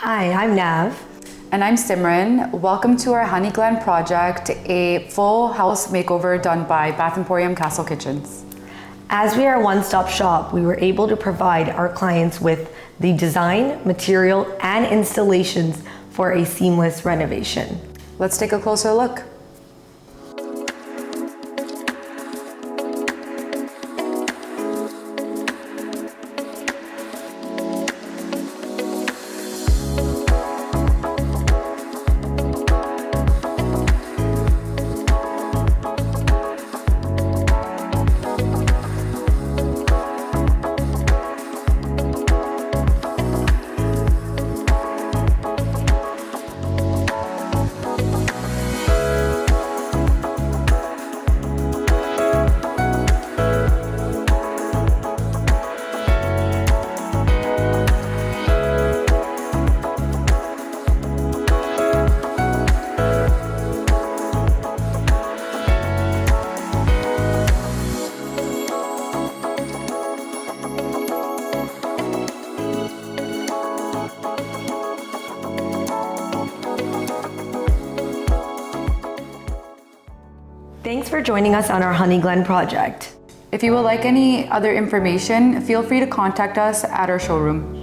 Hi, I'm Nav. And I'm Simran. Welcome to our Honey Glen project, a full house makeover done by Bath Emporium Castle Kitchens. As we are a one-stop shop, we were able to provide our clients with the design, material, and installations for a seamless renovation. Let's take a closer look. Thanks for joining us on our Honey Glen project. If you would like any other information, feel free to contact us at our showroom.